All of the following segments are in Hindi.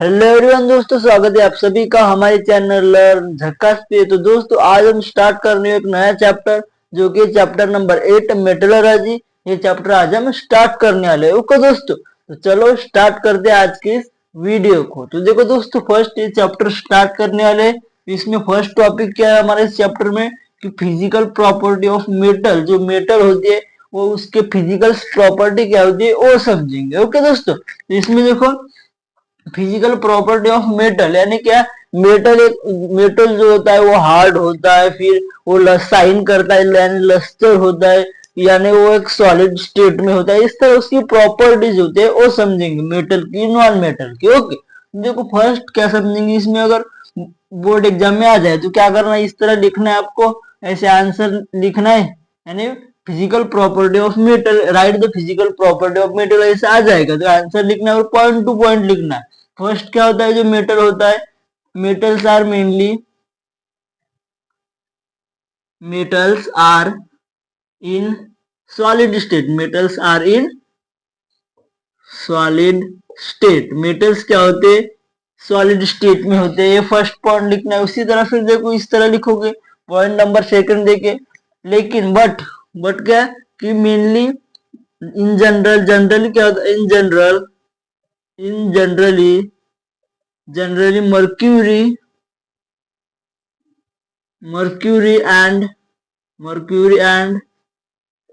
हेलो एवरीवन दोस्तों, स्वागत है आप सभी का हमारे चैनल लर्न झक्कास पे। तो दोस्तों आज हम स्टार्ट कर रहे हैं एक नया चैप्टर, जो कि चैप्टर नंबर 8 मेटलर्जी। ये चैप्टर आज हम स्टार्ट करने वाले हैं। ओके दोस्तों, तो चलो स्टार्ट करते हैं आज की इस वीडियो को। तो देखो दोस्तों, फर्स्ट ये चैप्टर स्टार्ट करने वाले हैं। इसमें फर्स्ट टॉपिक क्या है हमारे इस चैप्टर में कि फिजिकल प्रॉपर्टी ऑफ मेटल। जो मेटल होती है वो उसके फिजिकल प्रॉपर्टी क्या होती है वो समझेंगे। ओके दोस्तों, तो इसमें देखो फिजिकल प्रॉपर्टी ऑफ मेटल यानी क्या, मेटल जो होता है वो हार्ड होता है, फिर वो शाइन करता है यानी लस्टर होता है, यानी वो एक सॉलिड स्टेट में होता है। इस तरह उसकी प्रॉपर्टीज होते हैं वो समझेंगे मेटल की, नॉन मेटल की। ओके, देखो फर्स्ट क्या समझेंगे इसमें, अगर बोर्ड एग्जाम में आ जाए तो क्या करना है, इस तरह लिखना है आपको, ऐसे आंसर लिखना है, यानी physical property of metal, right the physical property of metal, ऐसे आ जाएगा तो आंसर लिखना है और पॉइंट टू पॉइंट लिखना है। फर्स्ट क्या होता है, जो मेटल होता है, metals are mainly metals are in solid state, metals are in solid state. Metals क्या होते हैं, सॉलिड स्टेट में होते हैं। ये फर्स्ट पॉइंट लिखना है। उसी तरह फिर देखो इस तरह लिखोगे पॉइंट नंबर सेकंड देके, लेकिन बट क्या कि मेनली इन जनरल, जनरली क्या होता है, इन generally mercury and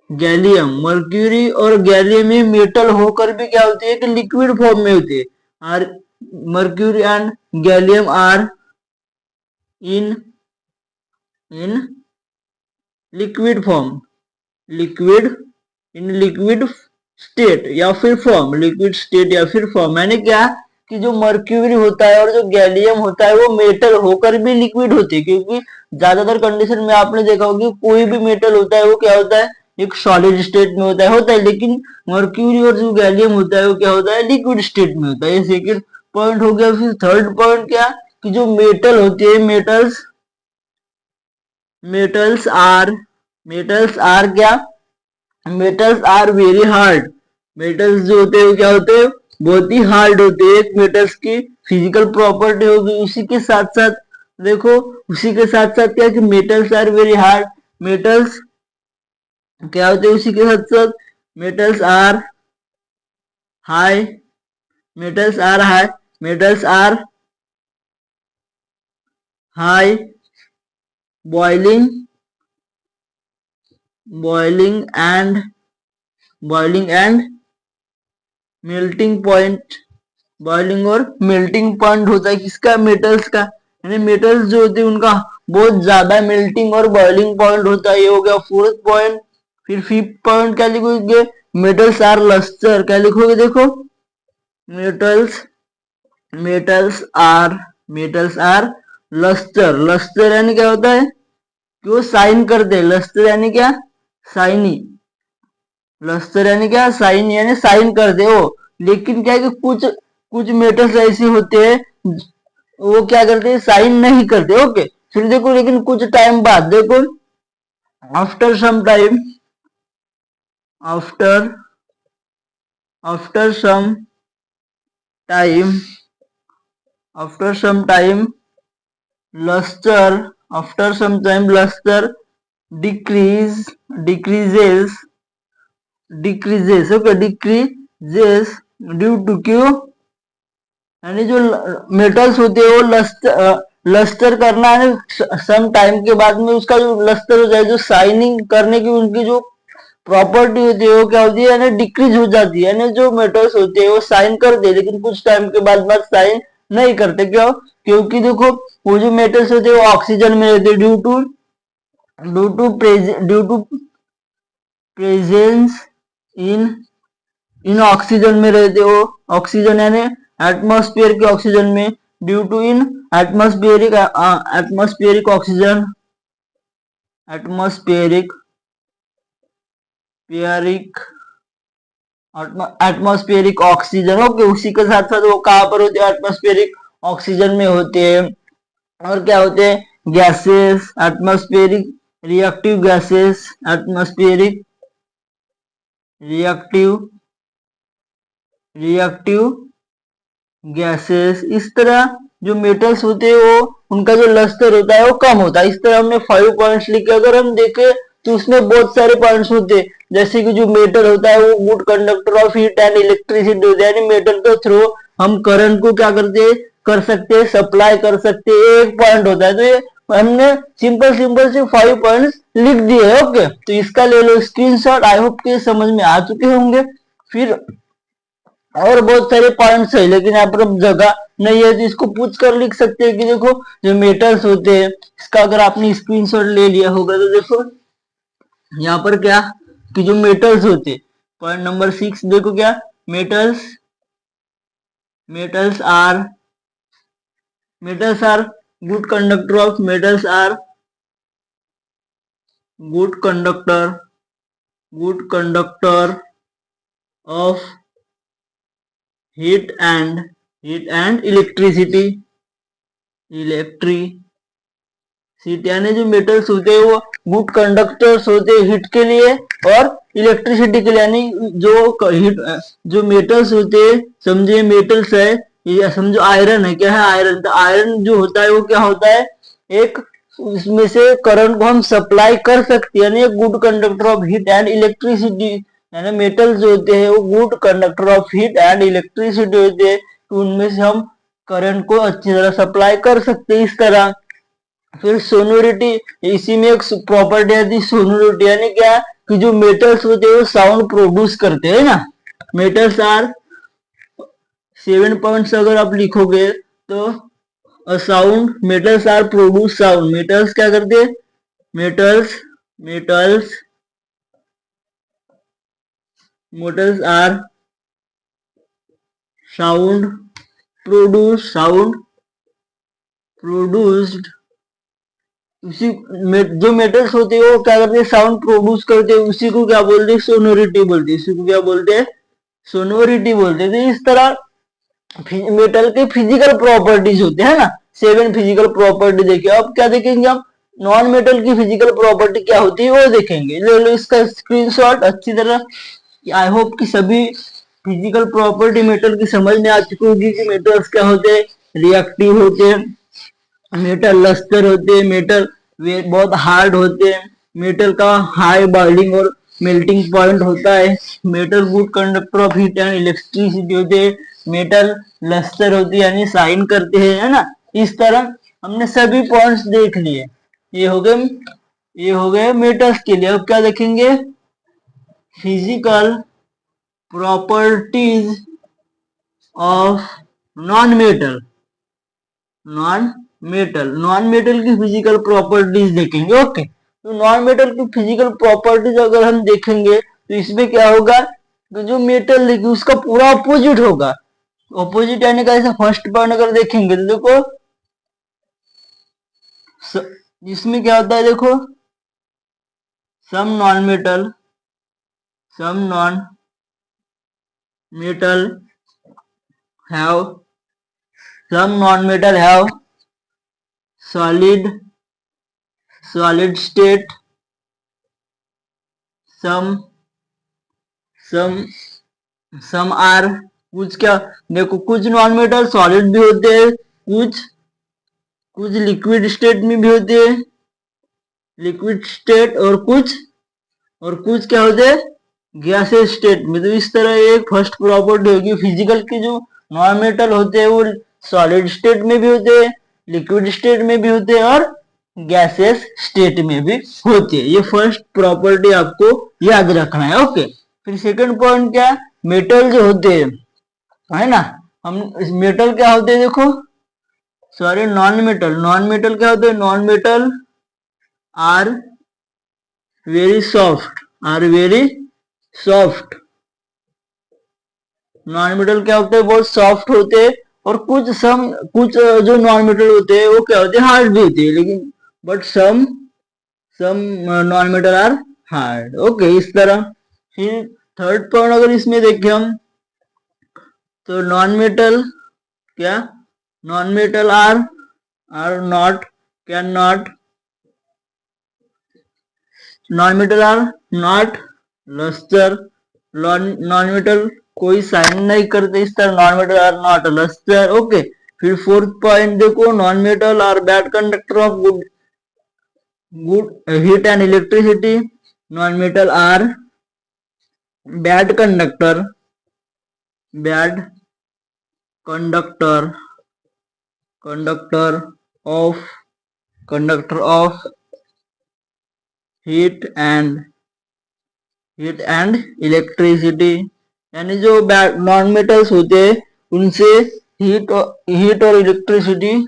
gallium, mercury और गैलियम ही मेटल होकर भी क्या होती है कि लिक्विड फॉर्म में होती है। और mercury and gallium are in in liquid form, liquid in liquid state या फिर फॉर्म, लिक्विड स्टेट या फिर फॉर्म। यानी क्या कि जो मर्क्यूरी होता है और जो गैलियम होता है वो मेटल होकर भी लिक्विड होते हैं, क्योंकि ज्यादातर कंडीशन में आपने देखा होगा कोई भी मेटल होता है वो क्या होता है, एक सॉलिड स्टेट में होता है, लेकिन मर्क्यूरी और जो गैलियम होता है वो क्या होता है, लिक्विड स्टेट में होता है। ये सेकेंड पॉइंट हो गया। फिर थर्ड पॉइंट क्या कि जो मेटल होती है, मेटल्स आर मेटल्स आर क्या, metals are very hard. Metals जो होते हैं क्या होते हैं, बहुत ही हार्ड होते हैं। मेटल्स की फिजिकल प्रॉपर्टी होगी। उसी के साथ साथ देखो, उसी के साथ साथ क्या कि metals are very hard, metals क्या होते हैं, उसी के साथ साथ metals are high, metals are high, metals are high boiling boiling and boiling and melting point. Boiling और मेल्टिंग पॉइंट होता है किसका, मेटल्स का। यानी मेटल्स जो होते हैं उनका बहुत ज्यादा मेल्टिंग और बॉइलिंग पॉइंट होता है। ये हो गया फोर्थ पॉइंट। फिर फिफ्थ पॉइंट क्या लिखोगे, मेटल्स आर लस्टर। क्या लिखोगे देखो, metals metals are luster. Luster यानी क्या होता है कि वो साइन करते हैं। लस्टर यानी क्या, साइनी। लस्टर यानी क्या, साइन, यानी साइन कर दे वो। लेकिन क्या है कि कुछ कुछ मेटल्स ऐसे होते हैं वो क्या करते हैं, साइन नहीं करते। ओके, फिर देखो लेकिन कुछ टाइम बाद देखो, after some time, after after some time after some time luster after some time luster decreases decreases, okay, decreases due to क्यों, यानी जो मेटल्स होते हैं वो लस्टर करना है सम टाइम के बाद में, उसका जो लस्टर हो जाए, जो शाइनिंग करने की उनकी जो प्रॉपर्टी होती है वो क्या होती है, यानी डिक्रीज हो जाती है। यानी जो मेटल्स होते हैं वो साइन करते हैं लेकिन कुछ टाइम के बाद साइन नहीं करते। क्यों, क्योंकि देखो वो जो मेटल्स होते हैं वो ऑक्सीजन में रहते हैं, due to presence in in oxygen में रहते हो। ऑक्सीजन यानी एटमॉस्फेयर के ऑक्सीजन में, due to in atmospheric oxygen, atmospheric पेयरिक एटमॉस्फेरिक ऑक्सीजन। ओके, उसी के साथ साथ वो कहाँ पर होते हैं, एटमॉस्फेरिक ऑक्सीजन में होते हैं। और क्या होते हैं, gases, atmospheric reactive gases, atmospheric reactive reactive gases. इस तरह जो मेटल्स होते हैं वो उनका जो लस्टर होता है वो कम होता है। इस तरह हमने 5 पॉइंट्स लिखे। अगर हम देखें तो उसमें बहुत सारे पॉइंट्स होते हैं, जैसे कि जो मेटल होता है वो good conductor of heat and electricity होता है, यानी मेटल के थ्रू हम करंट को क्या करते हैं, कर सकते हैं, सप्लाई कर सकते हैं। एक पॉइंट होता है, तो ये हमने सिंपल सिंपल से 5 पॉइंट्स लिख दिए। ओके, तो इसका ले लो स्क्रीनशॉट। आई होप कि समझ में आ चुके होंगे। फिर और बहुत सारे पॉइंट्स है, लेकिन यहाँ पर अब जगह नहीं है, तो इसको पूछ कर लिख सकते हैं कि देखो जो मेटल्स होते हैं, इसका अगर आपने स्क्रीनशॉट ले लिया होगा तो देखो यहाँ पर क्या कि जो मेटल्स होते हैं, पॉइंट नंबर 6 देखो क्या, metals metals are good conductor of metals are good conductor of heat and electricity यानी जो मेटल्स होते हैं वो गुड कंडक्टर्स होते हैं हीट के लिए और इलेक्ट्रिसिटी के लिए। यानी जो हीट जो मेटल्स होते हैं, समझिए मेटल्स है, ये समझो आयरन है। क्या है आयरन? तो आयरन जो होता है वो क्या होता है, एक उसमें से करंट को हम सप्लाई कर सकते हैं, यानी एक good conductor of heat and electricity. यानी मेटल्स जो होते हैं वो good conductor of heat and electricity होते हैं, तो उनमें से हम करंट को अच्छी तरह सप्लाई कर सकते हैं इस तरह। फिर सोनोरिटी, इसी में एक प्रॉपर्टी आती है सोनोरिटी, यानी क्या कि जो मेटल्स होते हैं वो साउंड प्रोड्यूस करते हैं ना। मेटल्स आर 7 पॉइंट्स अगर आप लिखोगे तो sound, metals are produce sound. Metals क्या करते हैं, metals metals metals are produced उसी जो मेटल्स होते हैं वो क्या करते हैं, साउंड प्रोड्यूस करते हैं, उसी को क्या बोलते हैं, सोनोरिटी बोलते हैं। इसी को क्या बोलते हैं, सोनोरिटी बोलते हैं। तो इस तरह मेटल के फिजिकल प्रॉपर्टीज होते हैं ना, 7 फिजिकल प्रॉपर्टी देखिए। अब क्या देखेंगे हम, नॉन मेटल की फिजिकल प्रॉपर्टी क्या होती है वो देखेंगे। ले लो इसका स्क्रीनशॉट अच्छी तरह। आई होप कि सभी फिजिकल प्रॉपर्टी मेटल की समझ में आ चुकी होगी कि मेटल्स क्या होते हैं, रिएक्टिव होते हैं, मेटल लस्टर होते हैं, मेटल बहुत हार्ड होते हैं, मेटल का हाई बॉइलिंग और मेल्टिंग पॉइंट होता है, metal good conductor of heat and electricity होते हैं, मेटल लस्टर होती है यानी साइन करते हैं, है ना। इस तरह हमने सभी पॉइंट्स देख लिए। ये हो गए मेटल्स के लिए। अब क्या देखेंगे, physical properties of non metal की फिजिकल प्रॉपर्टीज देखेंगे। ओके, तो नॉन मेटल की फिजिकल प्रॉपर्टीज अगर हम देखेंगे तो इसमें क्या होगा कि जो मेटल देखिए उसका पूरा ऑपोजिट होगा। ऑपोजिट यानी का ऐसा फर्स्ट पॉइंट अगर देखेंगे तो देखो इसमें क्या होता है, देखो some non metal have solid state, some are, कुछ क्या देखो, कुछ नॉन मेटल सॉलिड भी होते हैं, कुछ लिक्विड स्टेट में भी होते हैं, लिक्विड स्टेट, और कुछ क्या होते हैं, गैसेस स्टेट में। तो इस तरह एक फर्स्ट प्रॉपर्टी होगी फिजिकल की, जो नॉन मेटल होते हैं वो सॉलिड स्टेट में भी होते हैं, लिक्विड स्टेट में भी होते हैं और गैसेस स्टेट में भी होते हैं। ये फर्स्ट प्रॉपर्टी आपको याद रखना है। ओके, फिर सेकंड पॉइंट क्या, मेटल जो होते हैं, है ना, हम मेटल क्या होते हैं, देखो सॉरी नॉन मेटल क्या होते हैं, non metal are very soft non metal क्या होते हैं, बहुत सॉफ्ट होते हैं, और कुछ जो नॉन मेटल होते हैं वो क्या होते हैं, हार्ड भी होते हैं, लेकिन but some non metal are hard. Okay, इस तरह। फिर थर्ड पॉइंट अगर इसमें देखें हम तो non metal are not luster, non-metal कोई साइन नहीं करते इस तरह, non metal are not luster. Okay, फिर फोर्थ पॉइंट देखो, non metal are bad conductor of good heat and electricity. Non metal are bad conductor conductor conductor of heat and electricity. यानी जो नॉन मेटल्स होते हैं उनसे हीट और इलेक्ट्रिसिटी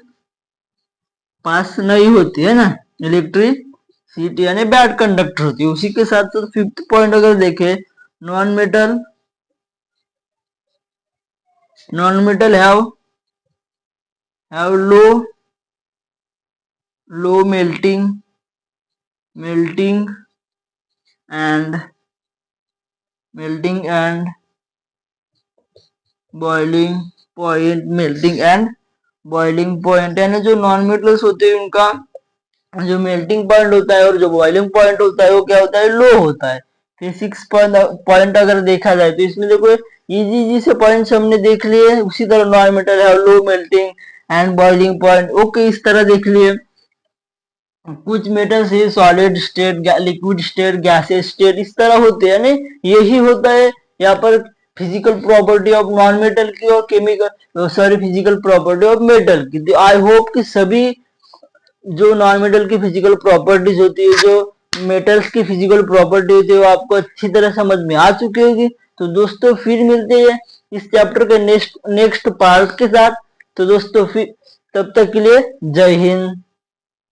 पास नहीं होती है ना, इलेक्ट्रिसिटी यानी बैड कंडक्टर होती है। उसी के साथ तो फिफ्थ पॉइंट अगर देखें, non metal have low melting and boiling point यानी जो नॉन मेटल्स होते हैं उनका जो मेल्टिंग पॉइंट होता है और जो बॉइलिंग पॉइंट होता है वो क्या होता है, लो होता है। फिर सिक्स पॉइंट अगर देखा जाए तो इसमें देखो इजी से पॉइंट्स हमने देख लिए। उसी तरह नॉन मेटल है low melting and boiling point. Okay, इस तरह देख लिए। कुछ मेटल्स है solid state, liquid state, gases state, इस तरह होते हैं। यही होता है यहाँ पर physical property of non metal की और फिजिकल प्रॉपर्टी ऑफ मेटल की। आई होप कि सभी जो नॉन मेटल की फिजिकल प्रॉपर्टीज होती है, जो मेटल्स की फिजिकल प्रॉपर्टी होती है, वो आपको अच्छी तरह समझ में आ चुकी होगी। तो दोस्तों फिर मिलते हैं इस चैप्टर के नेक्स्ट पार्ट के साथ। तो दोस्तों फिर तब तक के लिए जय हिंद।